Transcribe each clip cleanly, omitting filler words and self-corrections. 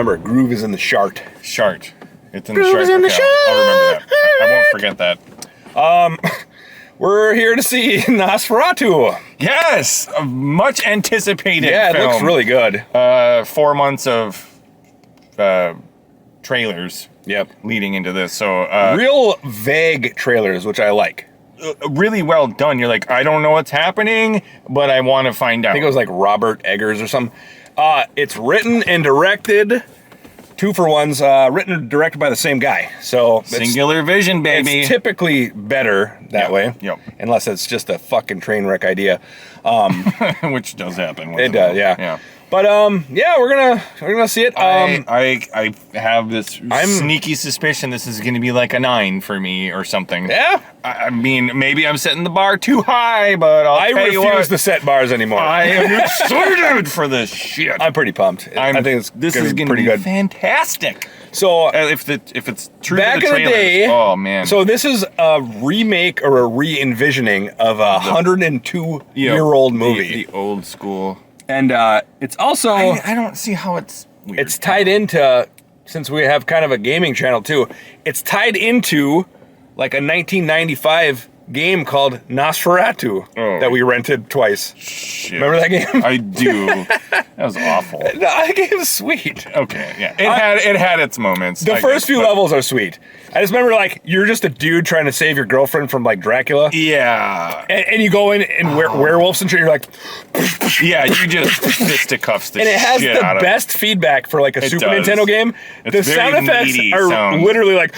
Remember, groove is in the shart. Shart. It's in Groove the shart. is in the Okay, I'll remember that. I won't forget that. We're here to see Nosferatu. Yes! A much anticipated Yeah, it film. looks really good. 4 months of trailers. Yep. Leading into this. So Real vague trailers, which I like. really well done. You're like, I don't know what's happening, but I want to find out. I think it was like Robert Eggers or something. It's written and directed, 2-for-1s, written and directed by the same guy. So singular vision, baby. It's typically better that way. Yep. Unless it's just a fucking train wreck idea. Which does happen. It does, yeah. But yeah, we're gonna see it. I have this sneaky suspicion this is gonna be like a 9 for me or something. Yeah. I mean, maybe I'm setting the bar too high, but I refuse to set bars anymore. I am excited for this shit. I'm pretty pumped. I think this is gonna be good. Fantastic. So if it's true back to the in the day, oh man. So this is a remake or a re-envisioning of a 102-year-old movie. The old school. And it's also I don't see how it's weird. It's tied into, since we have kind of a gaming channel too, it's tied into like a 1995 game called Nosferatu that we rented twice. Shit. Remember that game? I do. That was awful. No, that game was sweet. Okay, yeah. It had its moments. The first few levels are sweet. I just remember, like, you're just a dude trying to save your girlfriend from, like, Dracula. Yeah. And you go in and werewolves and shit, you're like... Yeah, you just fisticuffs the shit And it has the best feedback for, like, a Super Nintendo game. The sound effects are literally like...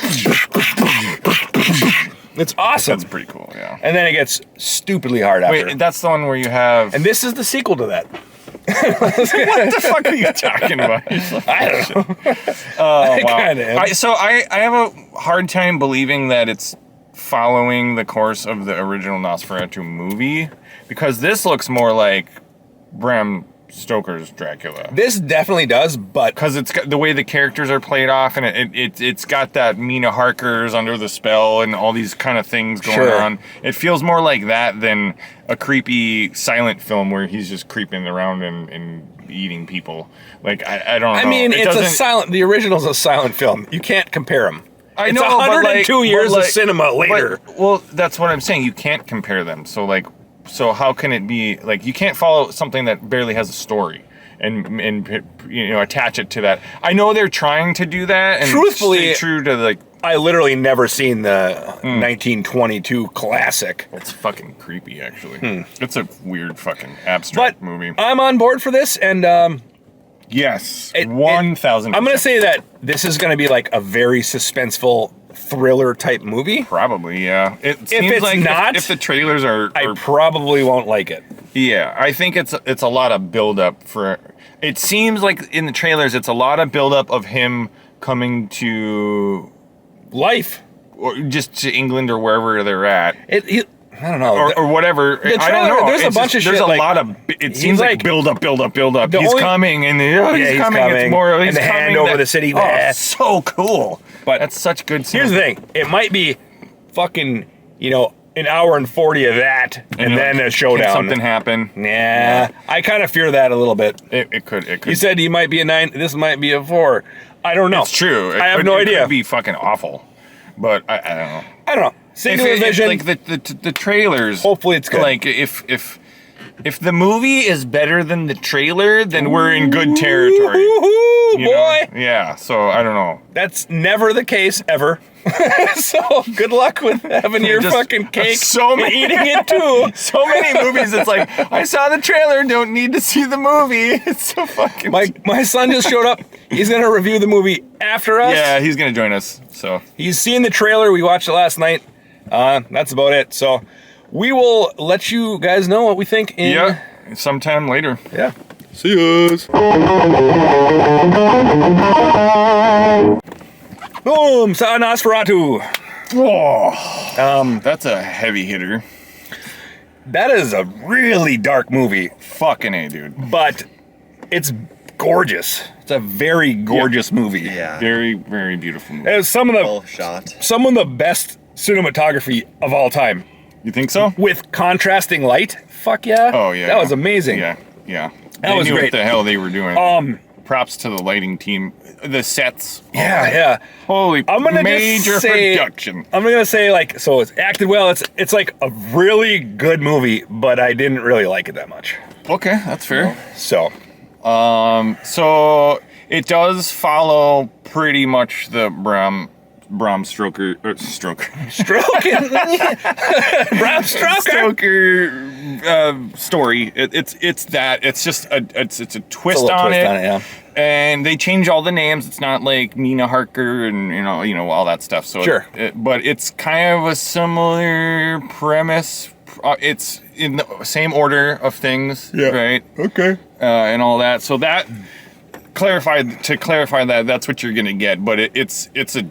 It's awesome. That's pretty cool, yeah. And then it gets stupidly hard after. Wait, that's the one where you have... And this is the sequel to that. What the fuck are you talking about? I don't know. Oh, wow. I have a hard time believing that it's following the course of the original Nosferatu movie, because this looks more like Bram Stoker's Dracula. This definitely does, but because it's got the way the characters are played off, and it's got that Mina Harker's Under the Spell and all these kind of things going on. It feels more like that than a creepy silent film where he's just creeping around and eating people. Like I don't know. I mean, the original's a silent film. You can't compare them. I know, 102 years of cinema later. Well, that's what I'm saying. You can't compare them. So how can it be, like, you can't follow something that barely has a story and you know, attach it to that. I know they're trying to do that and truthfully stay true to, like, I literally never seen the 1922 classic. It's fucking creepy, actually. It's a weird fucking abstract movie. I'm on board for this, and yes, 1,000%. I'm gonna say that this is gonna be like a very suspenseful thriller type movie. Probably, yeah. If the trailers are, I probably won't like it. Yeah, I think it's a lot of build up for. It seems like in the trailers, it's a lot of build up of him coming to life, or just to England or wherever they're at. I don't know, or whatever. The trailer, I don't know. There's a bunch of shit. There's a lot of. It seems like build up. He's coming, and he's coming. It's more. And the hand over the city. Oh, so cool. But that's such good. Here's the thing. It might be fucking, an hour and 40 of that, and then a showdown. Can something happen? Yeah. I kind of fear that a little bit. It could. You said he might be a 9. This might be a 4. I don't know. It's true. I have no idea. It could be fucking awful, but I don't know. I don't know. Singular vision. Like the trailers. Hopefully it's good. Like if the movie is better than the trailer, then we're in good territory. Boy. Yeah. So I don't know. That's never the case ever. So good luck with having your fucking cake. Eating it too. So many movies. It's like, I saw the trailer. Don't need to see the movie. It's so fucking. My son just showed up. He's gonna review the movie after us. Yeah, he's gonna join us. So he's seen the trailer. We watched it last night. That's about it. So we will let you guys know what we think sometime later. Yeah. See yous. Boom! Saw Nosferatu. Oh, that's a heavy hitter. That is a really dark movie. Fucking A, dude. But it's gorgeous. It's a very gorgeous movie. Yeah. Very, very beautiful movie. It's some of the best cinematography of all time. You think so? With contrasting light. Fuck yeah. Oh yeah. That was amazing. Yeah. That was great. great. What the hell they were doing. props to the lighting team. The sets. Yeah. Holy I'm gonna major just say, production. I'm gonna say like, so it's acted well. It's like a really good movie, but I didn't really like it that much. Okay, that's fair. So So it does follow pretty much the Bram Stoker Bram Stoker story. It's that. It's just it's a twist, little on, twist it. on it, yeah. And they change all the names. It's not like Mina Harker and you know all that stuff. So sure, but it's kind of a similar premise. It's in the same order of things, right? Okay. And all that. So that clarify that that's what you're gonna get. But it's a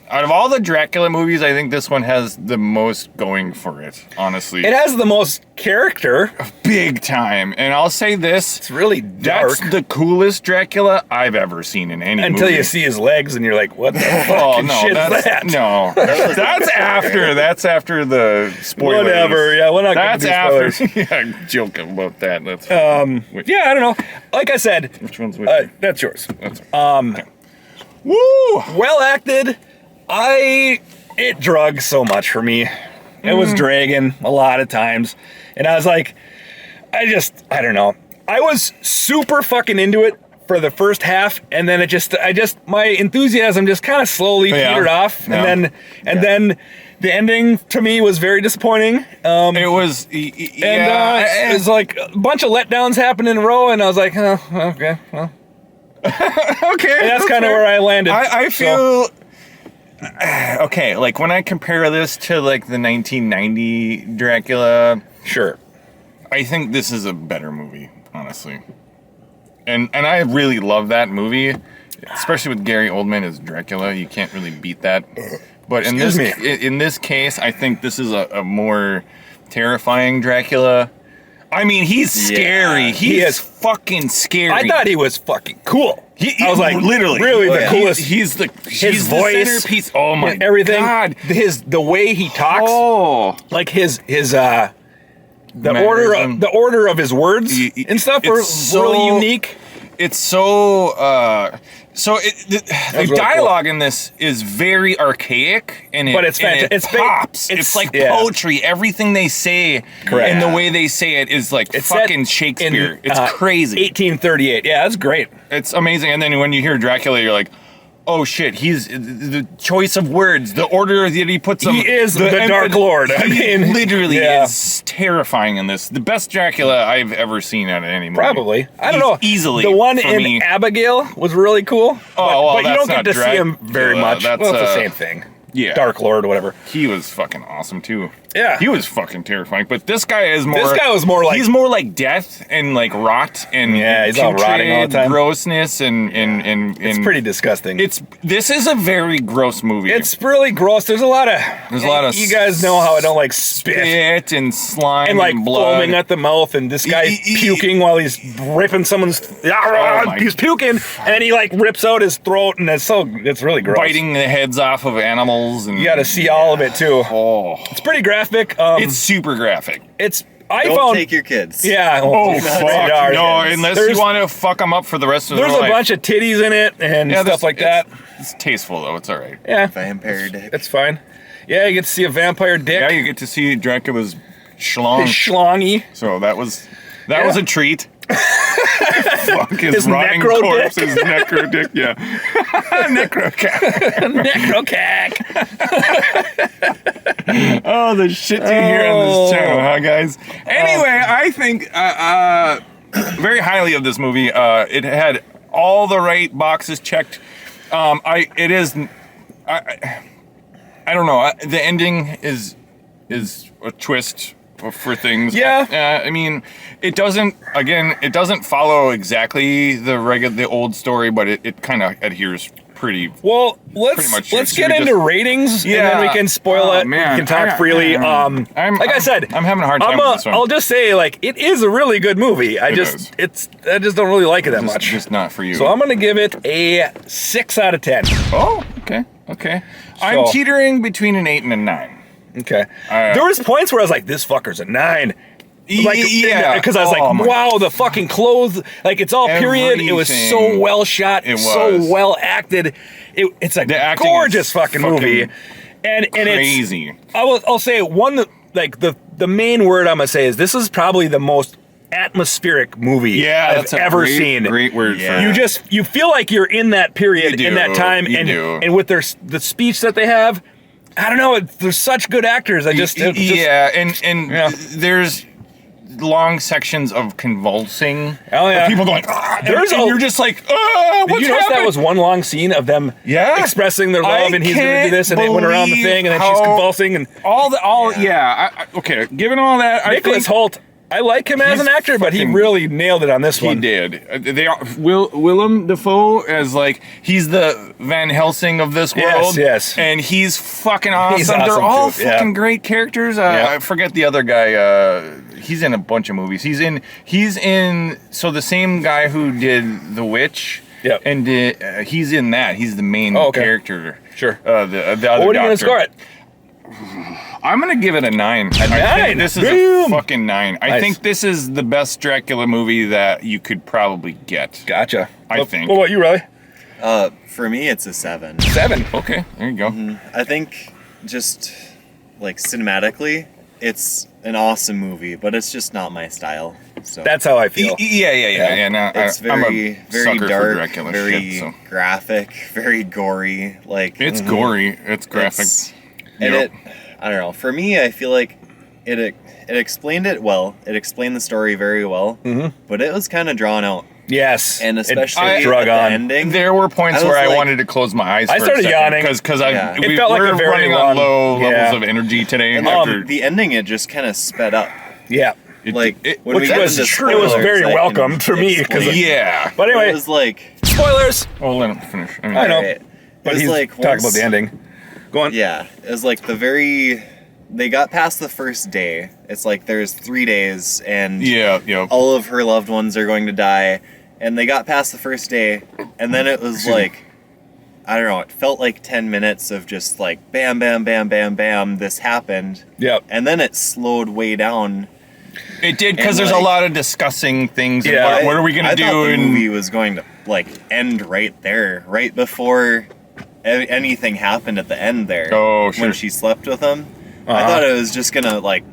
out of all the Dracula movies, I think this one has the most going for it, honestly. It has the most character. Big time. And I'll say this. It's really dark. That's the coolest Dracula I've ever seen in any movie. Until you see his legs and you're like, what the fucking shit is that? No. That's after the spoilers. Whatever, yeah, we're not going to do spoilers. Yeah, joking about that. That's yeah, I don't know. Like I said, which one's which? That's yours. Okay. Woo! Well acted. It drugged so much for me. It was dragging a lot of times. And I was like, I don't know. I was super fucking into it for the first half, and then my enthusiasm just kind of slowly petered off. Yeah. And then the ending to me was very disappointing. It was, it was like a bunch of letdowns happened in a row, and I was like, oh, okay, well. Okay. And that's kind of where I landed. I feel... Okay, like when I compare this to like the 1990 Dracula, sure, I think this is a better movie, honestly. And I really love that movie, especially with Gary Oldman as Dracula. You can't really beat that. But in this case, I think this is a more terrifying Dracula. I mean, he's scary. He is fucking scary. I thought he was fucking cool. I was like, literally, really the coolest. He's his the voice, centerpiece. Oh my everything. God, the way he talks. Oh, like the order of his words and stuff were really unique. It's so the dialogue in this is very archaic, but it's fantastic. It pops. It's like poetry. Everything they say and the way they say it is like fucking Shakespeare. It's crazy. 1838. Yeah, that's great. It's amazing. And then when you hear Dracula, you're like, oh shit, he's the choice of words, the order that he puts them. He is the Dark Lord. I mean, literally is terrifying in this. The best Dracula I've ever seen out of any movie. Probably. I don't know. Easily. The one in Abigail was really cool. But you don't get to see him very much. Well, it's the same thing. Yeah. Dark Lord or whatever. He was fucking awesome too. Yeah. He was fucking terrifying. But this guy is more... This guy was more like... He's more like death and like rot and... Yeah, he's all rotting all the time. Grossness and it's pretty disgusting. This is a very gross movie. It's really gross. There's a lot of... You guys know how I don't like spit and slime and like blood. Foaming at the mouth, and this guy's puking while he's ripping someone's... he's puking, and then he like rips out his throat, and it's really gross. Biting the heads off of animals. And you got to see all of it too. Oh, it's pretty graphic. It's super graphic. Don't take your kids. Yeah. Oh, fuck. No, unless you want to fuck them up for the rest of their life. There's a bunch of titties in it and stuff like that. It's tasteful though. It's all right. Yeah. Vampire dick. It's fine. Yeah, you get to see a vampire dick. Yeah, you get to see Dracula's schlong. His schlongy. So that was a treat. Fuck his rotting necro corpse, dick. his necro dick, yeah. Necrocack. Necrocack. Oh, the shit you hear on this channel, huh, guys? Anyway, I think very highly of this movie. It had all the right boxes checked. I don't know. The ending is a twist for things. Yeah. I mean, it doesn't follow exactly the old story, but it kind of adheres pretty. Well, let's get into ratings, and then we can spoil it. Man, we can talk freely. I'm I said, I'm having a hard time with this one. I'll just say, like, it is a really good movie. I just don't really like it that much. Just not for you. So I'm gonna give it a 6 out of 10. Oh, okay. I'm teetering between an 8 and a 9. Okay. There was points where I was like, this fucker's a 9. Like, Yeah. because I was Oh, my- wow, the fucking clothes, like it's all period. It was so Everything. well shot, It so was. well acted. It's a The acting gorgeous is fucking fucking movie, and crazy. it's. I'll say one like the main word I'm gonna say is this is probably the most atmospheric movie Yeah, I've that's a ever great, seen. Great word Yeah. for it. You feel like you're in that period, You in that do. time, You do. and with the speech that they have. I don't know. They're such good actors. And Yeah. there's long sections of convulsing. Oh, yeah. of people going. And you're just like, what's Did you notice happening? that was one long scene of them Yeah. expressing their love, and he's going to do can't this, and it went around the believe thing, and then she's how- convulsing, and Okay, given all that, I Nicholas think Hoult. I like him as he's an actor, but he fucking- really nailed it on this he one. did. They are Willem Dafoe as like he's the Van Helsing of this world. yes. And he's fucking awesome. He's They're awesome, all too, yeah. fucking great characters. Yeah. I forget the other guy. He's in a bunch of movies. He's in. So the same guy who did The Witch. Yep. And he's in that. He's the main Oh, okay. character. Sure. The other What are you going to doctor. score it? I'm gonna give it a 9. I nine? think this is Boom. a fucking 9. I Nice. think this is the best Dracula movie that you could probably get. Gotcha. I Well, think. What about you, Riley? For me, it's a 7. 7. Okay, there you go. I think just like cinematically, it's an awesome movie, but it's just not my style. So That's how I feel. Yeah. No, it's I'm a very sucker for dark, Dracula very shit, so. graphic, very gory. Like It's gory. It's graphic. and Yep. I don't know. For me, I feel like it explained it well. It explained the story very well, but it was kind of drawn out, Yes. and especially it drug at on. the ending. There were points I was where I like- wanted to close my eyes. I for started a second, yawning. because Yeah. It felt like we're a very running long- on low yeah. levels of energy today. and after the ending, it just kind of sped up. Yeah. Like when Which we get was into true. It was spoilers, very I can welcome for me, 'cause explain. yeah. But It anyway, was like spoilers. I'll let him finish. I know. alright. But It was he's like talking about once- the ending. Go on. Yeah, it was like they got past the first day. It's like there's 3 days, and Yeah. all of her loved ones are going to die, and they got past the first day, and then it was like, I don't know, it felt like 10 minutes of just like bam, bam, bam, bam, bam, this happened, Yep. and then it slowed way down. It did, because And, there's like- a lot of discussing things. And Yeah, what are we I gonna do? thought the And movie was going to like end right there, right before anything happened at the end there. Oh, sure. When she slept with him, I Uh-huh. thought it was just gonna like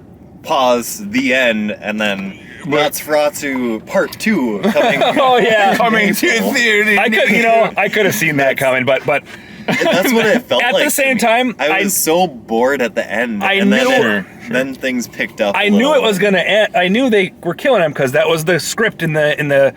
pause the end and then Nosferatu Part 2 coming. Oh yeah. coming to April. theater. I could have seen that coming, but That's what it felt At like. the to same me. time, I was so bored at the end. I and knew- then things picked up. I a knew little. it was gonna end. I knew they were killing him because that was the script in the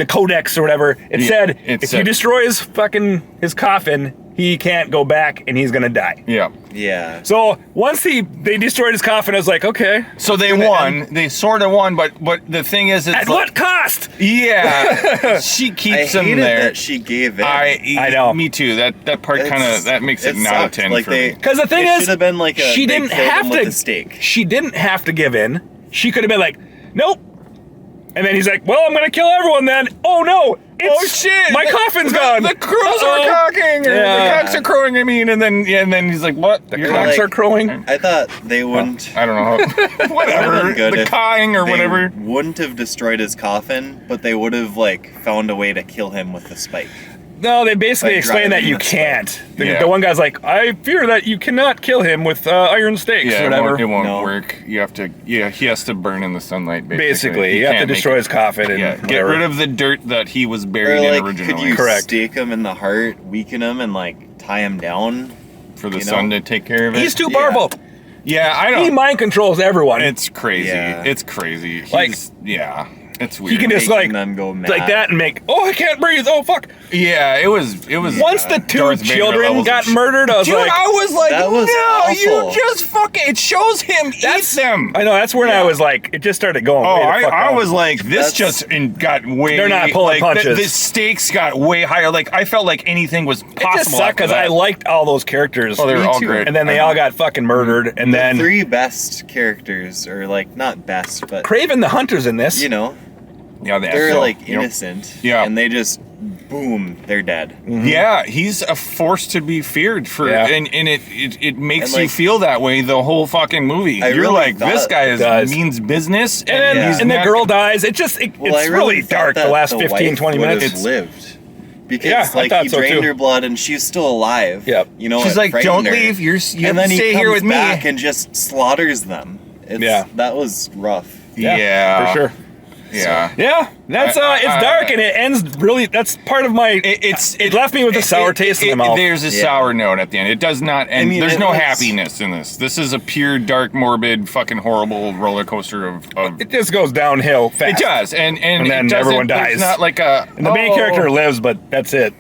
codex or whatever. It Yeah, said it if said- you destroy his coffin, he can't go back and he's gonna die. Yeah. Yeah. So once they destroyed his coffin, I was like, okay. So they won. They sort of won, but the thing is, it's At like, what cost? Yeah, she I keeps him hated there. that she gave in. I know. Me too. That part kind It's- of that makes it it not a sucked. 10 Like for they- me. Because the thing It is, should have been like she they didn't killed have him with to. the stake. She didn't have to give in. She could have been like, nope. And then he's like, well, I'm gonna kill everyone then. Oh no! Oh shit! My coffin's gone. The crows are Uh-oh. cocking, or Yeah. the cocks are crowing. I mean, and then he's like, "What? The You're cocks like- are crowing. I thought they wouldn't. I don't know. Would've Whatever. been good The if cawing or they whatever. wouldn't have destroyed his coffin, but they would have like found a way to kill him with the spike. No, they basically Like explain that driving you the can't. The, Yeah. the one guy's like, I fear that you cannot kill him with iron stakes Yeah, or it whatever. won't No. work. You have to. Yeah, he has to burn in the sunlight. Basically, He you have to can't make destroy it. his coffin and Yeah, get whatever. rid of the dirt that he was Or buried like, in could originally you Correct. stake him in the heart, weaken him, and like tie him down? for the you sun know? to take care of it. He's too Yeah. powerful. Yeah, I He don't. mind controls everyone. It's crazy. Yeah. It's crazy. Like- Yeah, it's he weird. can just Making like them go mad. that and make, oh, I can't breathe. Oh, fuck. Yeah, it was. Once the two Darth Vader children levels of got shit. murdered, I was Dude, like, I was like, That was no, you awful. just fucking. It shows him eat them. I know, that's when I Yeah. was like, it just started going Oh, way the fuck I down. was like, this That's- just got way. They're not pulling like, punches. The stakes got way higher. Like I felt like anything was possible. It just sucked because after I that. liked all those characters. Oh, they were Me all too. great. and then they all got fucking murdered. And The then three best characters, or like not best, but Craven the Hunter's in this. you know, yeah, they're so, like you know, innocent. Yeah. And they just boom, they're dead. Yeah, he's a force to be feared for, and it makes And, you feel that way the whole fucking movie. You're really like, this guy means business, and the girl dies. It's really dark the last 15, 20 minutes. Lived. Because I thought he so, drained too. her blood and she's still alive. Yep. You know, she's it like, frightened don't her. leave. You And then have to he stay here with comes me. back and just slaughters them. That was rough. Yeah, for sure. Yeah. Yeah, that's it's dark and it ends really. That's part of my. It left me with a sour taste in my mouth. There's a sour note at the end. It does not end. There's no happiness in this. This is a pure, dark, morbid, fucking horrible roller coaster of. It just goes downhill fast. It does, and then everyone dies. It's not like a. And the main character lives, but that's it.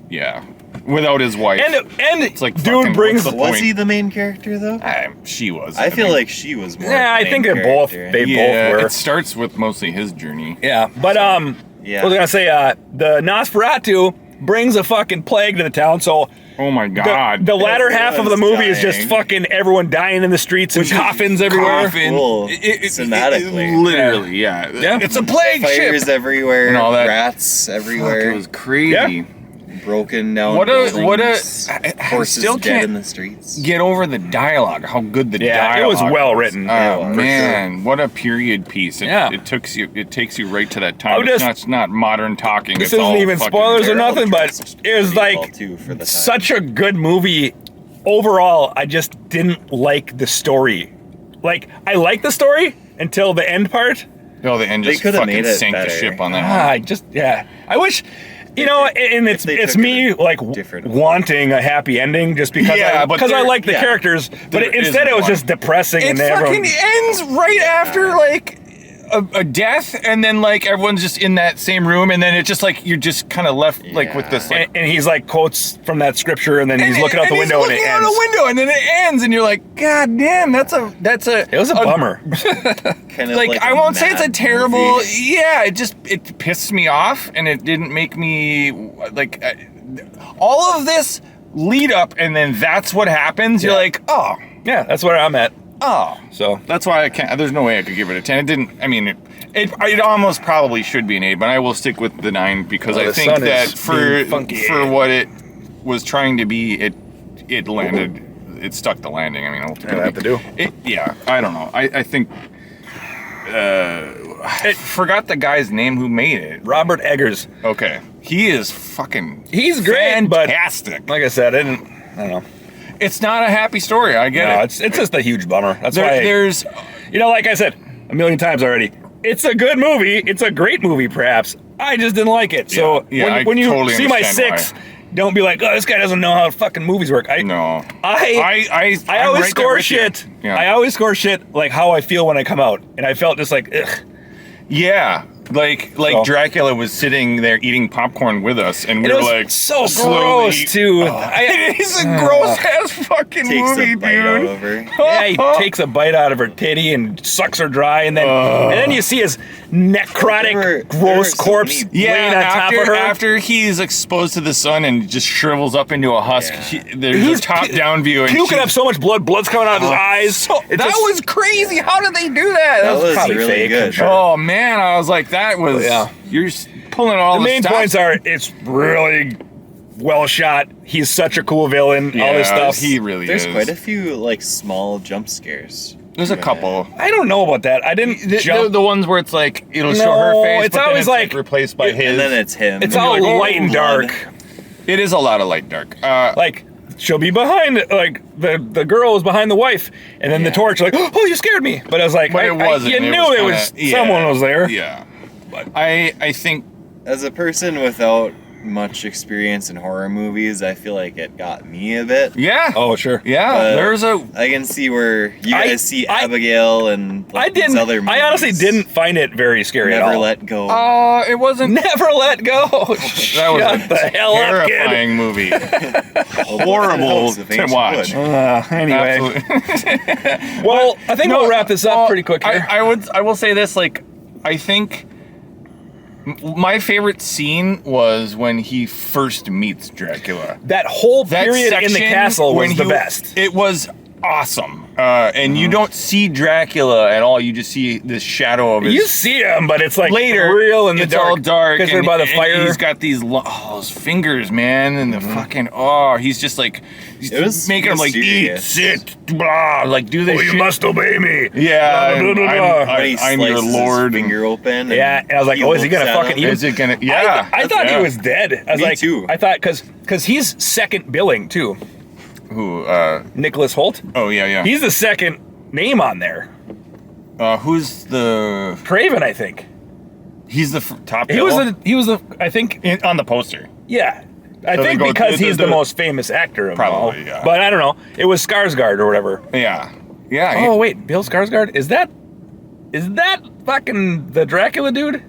Yeah, without his wife. And it's like dude brings. Was he the main charter though? She was. I feel like she was more. Yeah, I think they're both. They both were. It starts with mostly his journey. Yeah, but I was gonna say the Nosferatu brings a fucking plague to the town. So oh my god, the latter half of the movie is just fucking everyone dying in the streets and coffins everywhere. Cool. Cinematically, literally, yeah. It's a plague Fires ship everywhere, and all that. Rats everywhere. It was crazy. Broken down. What a horses still dead can't in the streets. get over the dialogue. How good the dialogue. It was well written. Oh man, what a period piece! It takes you right to that time. It's not modern talking. This isn't even spoilers or nothing, but it was like for such a good movie. Overall, I just didn't like the story. Like I liked the story until the end part. Oh, the end just fucking sank the ship on that. I wish. You know, and it's me like wanting a happy ending just because I like the characters, but instead it was just depressing. It fucking ends right after like a death, and then like everyone's just in that same room, and then it's just like you're just kind of left like with this. Like, and he's like quotes from that scripture, and then he's looking out the window, and it ends. Out the window, and then it ends, and you're like, God damn, that's a. It was a bummer. Kind of like I won't say it's a terrible. Movie. Yeah, it pissed me off, and it didn't make me like all of this lead up, and then that's what happens. You're like, oh, yeah, that's where I'm at. Oh, so that's why I can't. There's no way I could give it a 10. It didn't. I mean, it almost probably should be an 8, but I will stick with the 9 because I think that for what it was trying to be, it landed. It stuck the landing. I mean, ultimately, I have to do. I don't know. I think. I forgot the guy's name who made it. Robert Eggers. Okay, he is fucking. He's great, fantastic. But like I said, I don't know. It's not a happy story. I get it. It's just a huge bummer. That's why there's, like I said a million times already. It's a good movie. It's a great movie, perhaps. I just didn't like it. So when you totally see my 6, don't be like, oh, this guy doesn't know how fucking movies work. I always score shit. Yeah. I always score shit like how I feel when I come out, and I felt just like, ugh. Yeah. Like Dracula was sitting there eating popcorn with us, and we were like, so slowly, gross too. It is a gross ass fucking movie, dude. He takes a bite out of her titty and sucks her dry, and then you see his necrotic, gross corpse laying on top of her. After he's exposed to the sun and just shrivels up into a husk, there's a top-down view, and puking up so much blood's coming out of his eyes. That was crazy. How did they do that? That was probably really fake. good. Sure. Oh man, I was like, that was you're pulling all the main points are it's really well shot. He's such a cool villain. All this stuff. He really is. There's quite a few like small jump scares. There's a couple. I don't know about that. I didn't jump. The ones where it's like it'll show her face. It's always like replaced by his, and then it's him. It's all light and dark. It is a lot of light dark. Like she'll be behind, like the girl is behind the wife, and then the torch, like, oh, you scared me. But I was like, it wasn't. You knew it was someone was there. Yeah. But I think as a person without much experience in horror movies, I feel like it got me a bit. Yeah. Oh, sure. Yeah. I can see where you guys see Abigail and these other movies. I honestly didn't find it very scary at all. Never Let Go. It wasn't. Never Let Go. That was a terrifying movie. Horrible to watch. Anyway. Well, I think we'll wrap this up pretty quick here. I will say this, like, I think my favorite scene was when he first meets Dracula. That whole period in the castle was the best. It was awesome. And you don't see Dracula at all. You just see this shadow of his... You see him, but it's like later, real in the it's dark. all dark. Because they're by the fire. And he's got these those fingers, man, and the fucking... he's just like... It was making him like, eat, mysterious. sit, blah, like do this shit. You must obey me. Yeah, Blah, blah, blah, blah. When he I'm your slices lord. his finger open. Yeah, and I was like, is he gonna looks at fucking him. eat him? Is it gonna... Yeah. I thought he was dead. I was Me like, too. I thought, because he's second billing, too. Who, Nicholas Holt. oh, yeah. He's the second name on there. Who's the... Craven, I think. He's the top He was the, I think, on the poster. yeah. I So they think go- because he's the the- most famous actor of them all. Probably, yeah. But I don't know. It was Skarsgård or whatever. Yeah. Yeah. Oh, wait. Bill Skarsgård? Is that fucking the Dracula dude?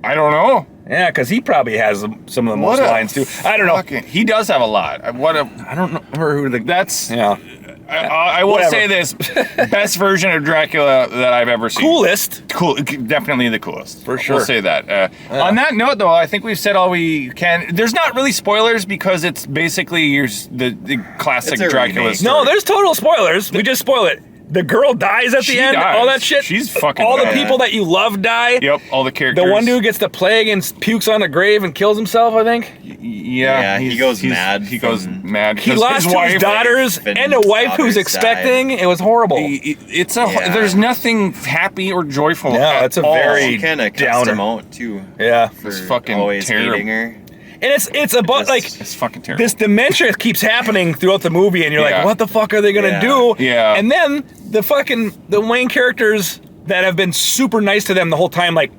I don't know. Yeah, because he probably has some of the most What a lines, too. I don't know. fucking- He does have a lot. I don't remember who the... That's... Yeah. I will Whatever. say this. Best version of Dracula that I've ever seen. Coolest. Cool. Definitely the coolest. For sure. We'll say that. On that note, though, I think we've said all we can. There's not really spoilers because it's basically the classic It's a Dracula remake. story. No, there's total spoilers. We just spoil it. The girl dies at the She end. dies. All that shit. She's fucking All the bad. people that you love die. Yep, all the characters. The one dude gets the plague and pukes on a grave and kills himself, I think. Yeah, he goes mad He goes from- mad. He 'cause lost his two wife, his daughters Vin's and a wife who's daughters expecting. It was horrible. It's a. Yeah. There's nothing happy or joyful. No, at it's a all. very- She kind of cussed downer. him out too. Yeah. For It's fucking always terrible. hating her. And it's about, like, It's fucking terrible. this dementia keeps happening throughout the movie, and you're Yeah. like, what the fuck are they gonna Yeah. do? Yeah. And then the main characters that have been super nice to them the whole time, like,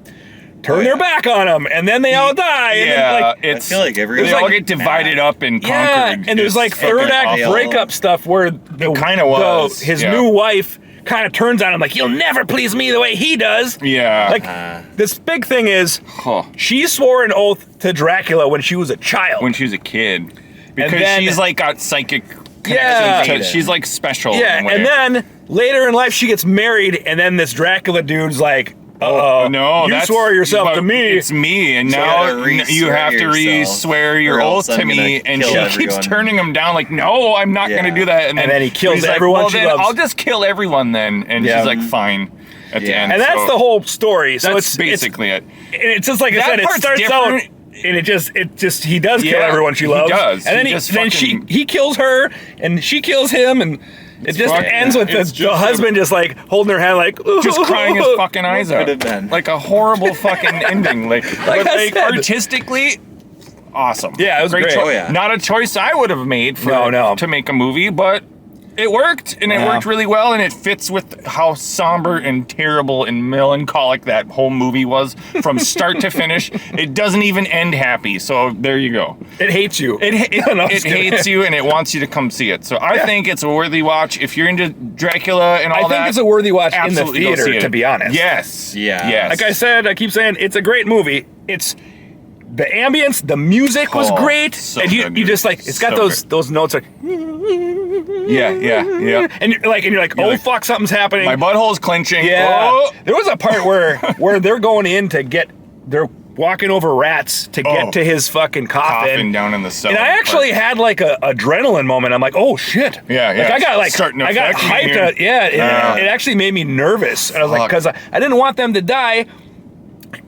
turn their back on them, and then they all die. And yeah, then, like, it's. I feel like everyone they all like get divided mad. up and yeah, conquered. and there's like It's third fucking act awful. breakup stuff where kinda was, his yeah. new wife kind of turns on him like, you'll never please me the way he does. Yeah. Like, this big thing is, Huh. she swore an oath to Dracula when she was a child. When she was a kid, because then- she's like got psychic. Yeah. connection to- she's like special. Yeah, in a way. and then later in life she gets married, and then this Dracula dude's like, no, you that's, swore yourself but to me. It's me, and So you now gotta you have to re-swear re-swear your or oath else to I'm me, gonna and she kill keeps everyone. turning him down. Like, no, I'm not going to Yeah. do that. And then he kills he's like, everyone well, she then loves. I'll just kill everyone then, and Yeah. she's like, fine. At the Yeah. end, And that's so the whole story. So That's it's basically it. it's just like I That said, it part's starts out. different. And it just he does kill Yeah, everyone she he loves. does. And then He just then fucking- he kills her and she kills him, and it just fucking- ends with it's the just husband just like holding her hand like Just crying his fucking eyes out. Could have been. Like a horrible fucking ending. Like, but I like said. artistically, awesome. Yeah, it was great. Choice. Oh, yeah. Not a choice I would have made for No. to make a movie, but it worked, and it Yeah. worked really well, and it fits with how somber and terrible and melancholic that whole movie was from start to finish. It doesn't even end happy, so there you go. It hates you. It No, I'm it just kidding. hates you, and it wants you to come see it. So I think it's a worthy watch if you're into Dracula and all I that. think it's a worthy watch in the absolutely go see theater, it. to be honest. Yes. Yeah. Yes. Like I said, I keep saying it's a great movie. It's the ambience, the music was Oh, great, so and you good, just like it's got so those notes like, Yeah. and you're like, oh like, fuck, something's happening. My butthole's clenching. Yeah. Oh. There was a part where they're going in to they're walking over rats to get Oh. to his fucking Coughing coffin. down in the cellar. And I actually had like a adrenaline moment. I'm like, oh shit. Yeah. Like I got Starting to I got affect me hyped. here. It actually made me nervous. And I was like, Fuck. because I didn't want them to die,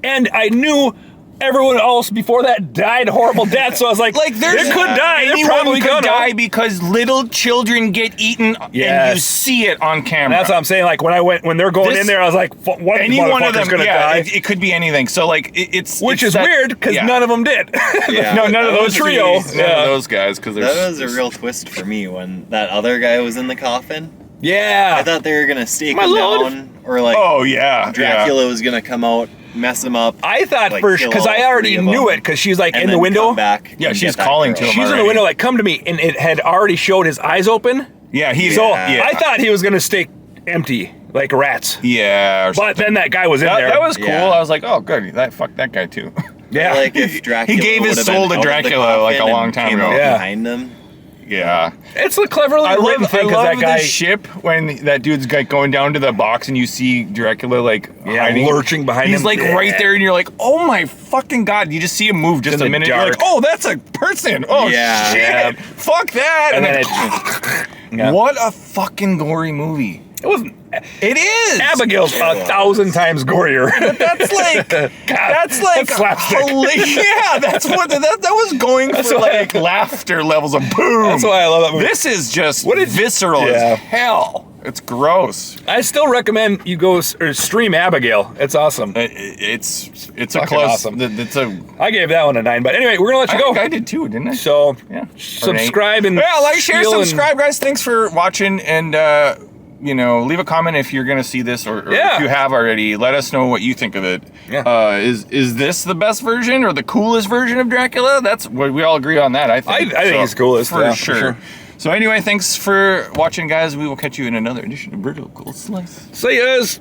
and I knew everyone else before that died horrible deaths. So I was like, Like they there's could die. They're Anyone probably could gonna die because little children get eaten, and Yes. you see it on camera. That's what I'm saying. Like when they're going This- in there, I was like, one Any one of them, gonna yeah, die. it could be anything. So like, Which it's is that- weird because yeah. none of them did. Yeah. No, none of those trio. None of those guys, because That was a real twist for me when that other guy was in the coffin. Yeah. I thought they were gonna stake My him lord. down, or like Oh yeah, Dracula was gonna come out, mess him up. I thought like, first kill because I all already three of knew them, it because she's like and in the then window. come back Yeah, and she's get that calling girl. to him. She's in the already. window like, come to me, and it had already showed his eyes open. Yeah, he. So yeah. I thought he was gonna stay empty like rats. Yeah, or But something. then that guy was in there. that was cool. Yeah. I was like, oh, good. Fuck that guy too. yeah. Like if Dracula He gave his would've soul been to out of the Dracula, like, a coffin long and time came ago. out Yeah. behind him. Yeah. It's a cleverly I written love, thing I because love that guy the ship when that dude's like going down to the box and you see Dracula like hiding. lurching behind He's him. like right there and you're like, oh my fucking god! You just see him move just in a the minute. You're dark. like, oh, that's a person. Oh Yeah. shit! Yeah. Fuck that! And And, then then Yeah. What a fucking gory movie. It wasn't. It is. Abigail's 1,000 times gorier. That's like that's like slapstick. Yeah, that's what that was going for, like laughter levels of boom. That's why I love that movie. This is just What did- visceral Yeah. as hell. It's gross. I still recommend you go or stream Abigail. It's awesome. It's a Fucking close. awesome. It's a. I gave that one a 9. But anyway, we're gonna let you I go. think I did too, didn't I? So Yeah. subscribe and yeah, like, share, feel and- subscribe, guys. Thanks for watching, and leave a comment if you're gonna see this, or Yeah. if you have already. Let us know what you think of it. Yeah. Is this the best version or the coolest version of Dracula? That's what we all agree on that. I think. I think it's coolest, for yeah, sure. for sure. So anyway, thanks for watching, guys. We will catch you in another edition of Vertical Slice. See yous.